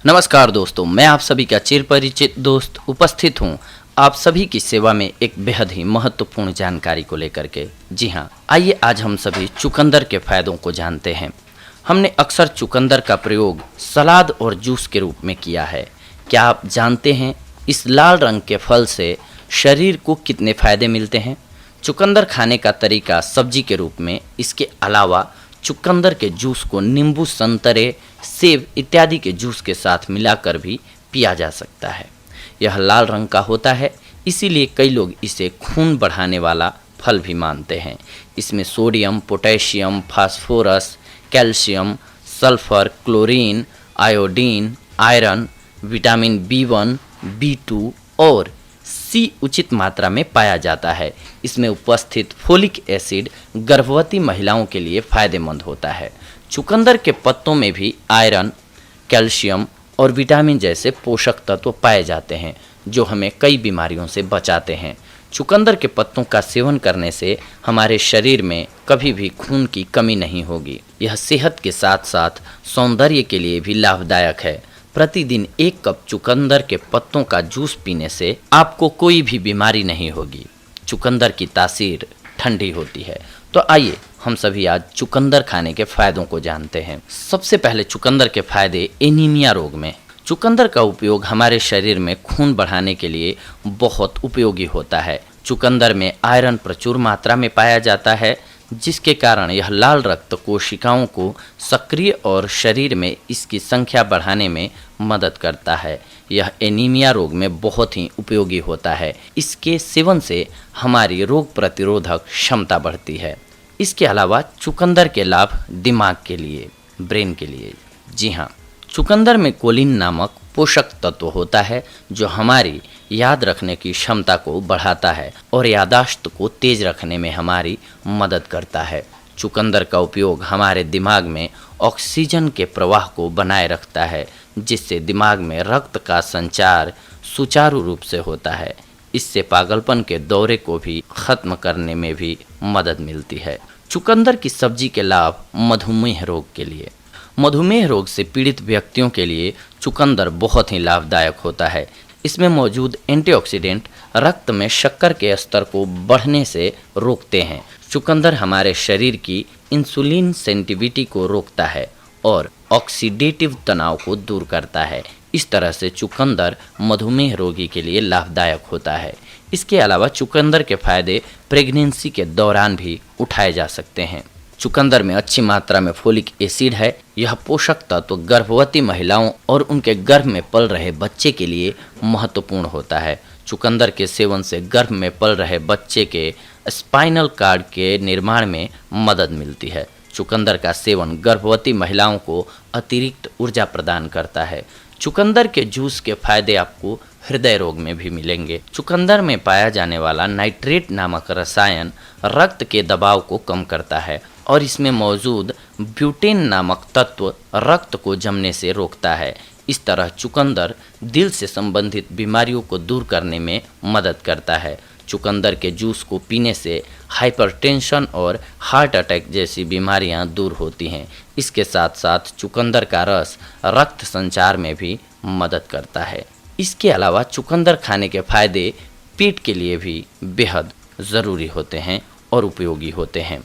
नमस्कार दोस्तों, मैं आप सभी का चिर परिचित दोस्त उपस्थित हूँ आप सभी की सेवा में एक बेहद ही महत्वपूर्ण जानकारी को लेकर के। जी हाँ, आइए आज हम सभी चुकंदर के फायदों को जानते हैं। हमने अक्सर चुकंदर का प्रयोग सलाद और जूस के रूप में किया है। क्या आप जानते हैं इस लाल रंग के फल से शरीर को कितने फायदे मिलते हैं? चुकंदर खाने का तरीका सब्जी के रूप में, इसके अलावा चुकंदर के जूस को नींबू, संतरे, सेब इत्यादि के जूस के साथ मिलाकर भी पिया जा सकता है। यह लाल रंग का होता है, इसीलिए कई लोग इसे खून बढ़ाने वाला फल भी मानते हैं। इसमें sodium, potassium, phosphorus, calcium, sulphur, chlorine, iodine, iron, vitamin B1, B2 और सी उचित मात्रा में पाया जाता है। इसमें उपस्थित फोलिक एसिड गर्भवती महिलाओं के लिए फायदेमंद होता है। चुकंदर के पत्तों में भी आयरन, कैल्शियम और विटामिन जैसे पोषक तत्व पाए जाते हैं, जो हमें कई बीमारियों से बचाते हैं। चुकंदर के पत्तों का सेवन करने से हमारे शरीर में कभी भी खून की कमी नहीं होगी। यह सेहत के साथ साथ सौंदर्य के लिए भी लाभदायक है। प्रतिदिन 1 कप चुकंदर के पत्तों का जूस पीने से आपको कोई भी बीमारी नहीं होगी। चुकंदर की तासीर ठंडी होती है। तो आइए हम सभी आज चुकंदर खाने के फायदों को जानते हैं। सबसे पहले चुकंदर के फायदे एनीमिया रोग में। चुकंदर का उपयोग हमारे शरीर में खून बढ़ाने के लिए बहुत उपयोगी होता है। चुकंदर में आयरन प्रचुर मात्रा में पाया जाता है, जिसके कारण यह लाल रक्त कोशिकाओं को सक्रिय और शरीर में इसकी संख्या बढ़ाने में मदद करता है। यह एनीमिया रोग में बहुत ही उपयोगी होता है। इसके सेवन से हमारी रोग प्रतिरोधक क्षमता बढ़ती है। इसके अलावा चुकंदर के लाभ दिमाग के लिए, ब्रेन के लिए। जी हाँ, चुकंदर में कोलिन नामक पोषक तत्व होता है, जो हमारी याद रखने की क्षमता को बढ़ाता है और यादाश्त को तेज रखने में हमारी मदद करता है। चुकंदर का उपयोग हमारे दिमाग में ऑक्सीजन के प्रवाह को बनाए रखता है, जिससे दिमाग में रक्त का संचार सुचारू रूप से होता है। इससे पागलपन के दौरे को भी खत्म करने में भी मदद मिलती है। चुकंदर की सब्जी के लाभ मधुमेह रोग के लिए। मधुमेह रोग से पीड़ित व्यक्तियों के लिए चुकंदर बहुत ही लाभदायक होता है। इसमें मौजूद एंटीऑक्सीडेंट रक्त में शक्कर के स्तर को बढ़ने से रोकते हैं। चुकंदर हमारे शरीर की इंसुलिन सेंसिटिविटी को रोकता है और ऑक्सीडेटिव तनाव को दूर करता है। इस तरह से चुकंदर मधुमेह रोगी के लिए लाभदायक होता है। इसके अलावा चुकंदर के फायदे प्रेगनेंसी के दौरान भी उठाए जा सकते हैं। चुकंदर में अच्छी मात्रा में फोलिक एसिड है। यह पोषक तत्व गर्भवती महिलाओं और उनके गर्भ में पल रहे बच्चे के लिए महत्वपूर्ण होता है। चुकंदर के सेवन से गर्भ में पल रहे बच्चे के स्पाइनल कार्ड के निर्माण में मदद मिलती है। चुकंदर का सेवन गर्भवती महिलाओं को अतिरिक्त ऊर्जा प्रदान करता है। चुकंदर के जूस के फायदे आपको हृदय रोग में भी मिलेंगे। चुकंदर में पाया जाने वाला नाइट्रेट नामक रसायन रक्त के दबाव को कम करता है और इसमें मौजूद ब्यूटेन नामक तत्व रक्त को जमने से रोकता है। इस तरह चुकंदर दिल से संबंधित बीमारियों को दूर करने में मदद करता है। चुकंदर के जूस को पीने से हाइपरटेंशन और हार्ट अटैक जैसी बीमारियां दूर होती हैं। इसके साथ साथ चुकंदर का रस रक्त संचार में भी मदद करता है। इसके अलावा चुकंदर खाने के फायदे पेट के लिए भी बेहद ज़रूरी होते हैं और उपयोगी होते हैं।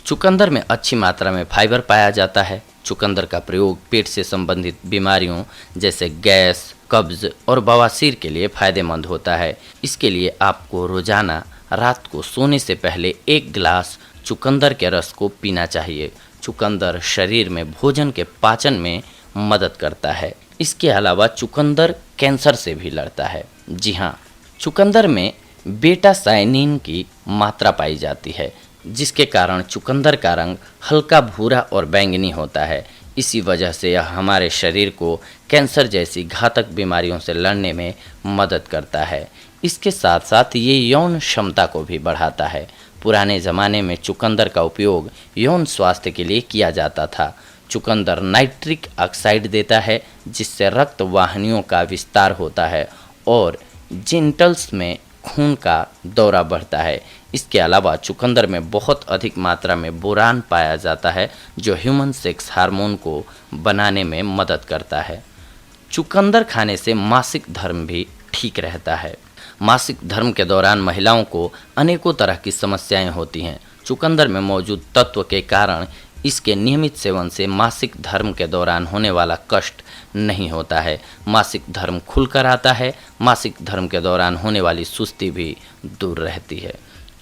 चुकंदर में अच्छी मात्रा में फाइबर पाया जाता है। चुकंदर का प्रयोग पेट से संबंधित बीमारियों जैसे गैस, कब्ज और बवासीर के लिए फायदेमंद होता है। इसके लिए आपको रोजाना रात को सोने से पहले 1 गिलास चुकंदर के रस को पीना चाहिए। चुकंदर शरीर में भोजन के पाचन में मदद करता है। इसके अलावा चुकंदर कैंसर से भी लड़ता है। जी हाँ, चुकंदर में बेटा साइनिन की मात्रा पाई जाती है, जिसके कारण चुकंदर का रंग हल्का भूरा और बैंगनी होता है। इसी वजह से यह हमारे शरीर को कैंसर जैसी घातक बीमारियों से लड़ने में मदद करता है। इसके साथ साथ ये यौन क्षमता को भी बढ़ाता है। पुराने ज़माने में चुकंदर का उपयोग यौन स्वास्थ्य के लिए किया जाता था। चुकंदर नाइट्रिक ऑक्साइड देता है, जिससे रक्त वाहिनियों का विस्तार होता है और जेंटल्स में खून का दौरा बढ़ता है। इसके अलावा चुकंदर में बहुत अधिक मात्रा में बोरान पाया जाता है, जो ह्यूमन सेक्स हार्मोन को बनाने में मदद करता है। चुकंदर खाने से मासिक धर्म भी ठीक रहता है। मासिक धर्म के दौरान महिलाओं को अनेकों तरह की समस्याएं होती हैं। चुकंदर में मौजूद तत्व के कारण इसके नियमित सेवन से मासिक धर्म के दौरान होने वाला कष्ट नहीं होता है। मासिक धर्म खुलकर आता है। मासिक धर्म के दौरान होने वाली सुस्ती भी दूर रहती है।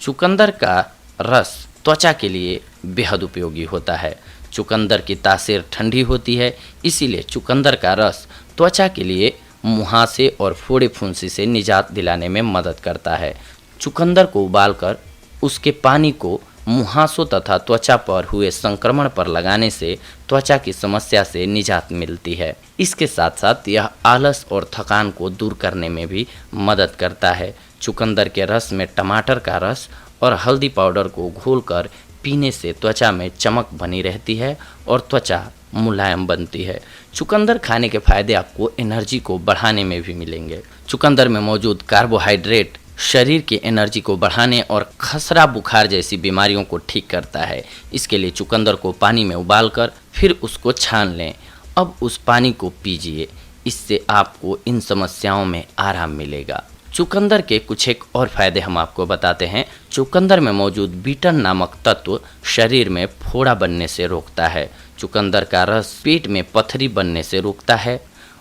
चुकंदर का रस त्वचा के लिए बेहद उपयोगी होता है। चुकंदर की तासीर ठंडी होती है, इसीलिए चुकंदर का रस त्वचा के लिए मुहासे और फोड़े फुंसी से निजात दिलाने में मदद करता है। चुकंदर को उबालकर उसके पानी को मुहासों तथा त्वचा पर हुए संक्रमण पर लगाने से त्वचा की समस्या से निजात मिलती है। इसके साथ साथ यह आलस और थकान को दूर करने में भी मदद करता है। चुकंदर के रस में टमाटर का रस और हल्दी पाउडर को घोलकर पीने से त्वचा में चमक बनी रहती है और त्वचा मुलायम बनती है। चुकंदर खाने के फायदे आपको एनर्जी को बढ़ाने में भी मिलेंगे। चुकंदर में मौजूद कार्बोहाइड्रेट शरीर की एनर्जी को बढ़ाने और खसरा बुखार जैसी बीमारियों को ठीक करता है। इसके लिए चुकंदर को पानी में उबालकर फिर उसको छान लें। अब उस पानी को पीजिए, इससे आपको इन समस्याओं में आराम मिलेगा। चुकंदर के कुछ एक और फायदे हम आपको बताते हैं। चुकंदर में मौजूद बीटन नामक तत्व शरीर में फोड़ा बनने से रोकता है। चुकंदर का रस पेट में पथरी बनने से रोकता है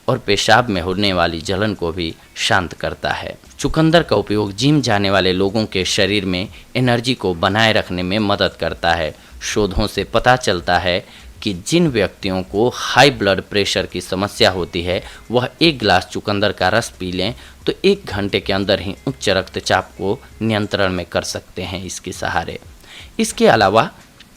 और पेशाब में होने वाली जलन को भी शांत करता है। चुकंदर का उपयोग जिम जाने वाले लोगों के शरीर में एनर्जी को बनाए रखने में मदद करता है। शोधों से पता चलता है कि जिन व्यक्तियों को हाई ब्लड प्रेशर की समस्या होती है वह 1 गिलास चुकंदर का रस पी लें तो 1 घंटे के अंदर ही उच्च रक्तचाप को नियंत्रण में कर सकते हैं इसके सहारे। इसके अलावा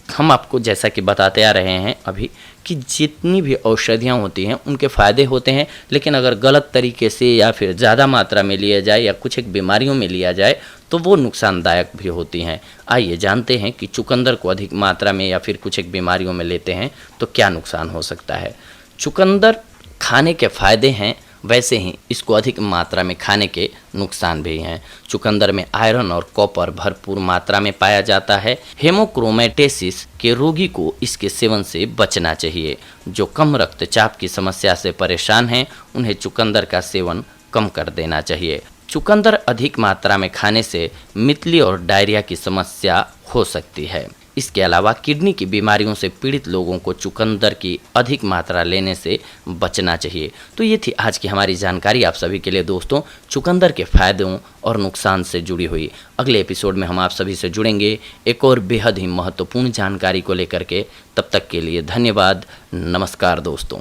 हम आपको जैसा कि बताते आ रहे हैं अभी कि जितनी भी औषधियाँ होती हैं उनके फ़ायदे होते हैं, लेकिन अगर गलत तरीके से या फिर ज़्यादा मात्रा में लिया जाए या कुछ एक बीमारियों में लिया जाए तो वो नुकसानदायक भी होती हैं। आइए जानते हैं कि चुकंदर को अधिक मात्रा में या फिर कुछ एक बीमारियों में लेते हैं तो क्या नुकसान हो सकता है। चुकंदर खाने के फ़ायदे हैं, वैसे ही इसको अधिक मात्रा में खाने के नुकसान भी हैं। चुकंदर में आयरन और कॉपर भरपूर मात्रा में पाया जाता है। हेमोक्रोमेटेसिस के रोगी को इसके सेवन से बचना चाहिए। जो कम रक्तचाप की समस्या से परेशान हैं उन्हें चुकंदर का सेवन कम कर देना चाहिए। चुकंदर अधिक मात्रा में खाने से मितली और डायरिया की समस्या हो सकती है। इसके अलावा किडनी की बीमारियों से पीड़ित लोगों को चुकंदर की अधिक मात्रा लेने से बचना चाहिए। तो ये थी आज की हमारी जानकारी आप सभी के लिए दोस्तों, चुकंदर के फायदों और नुकसान से जुड़ी हुई। अगले एपिसोड में हम आप सभी से जुड़ेंगे एक और बेहद ही महत्वपूर्ण जानकारी को लेकर के। तब तक के लिए धन्यवाद। नमस्कार दोस्तों।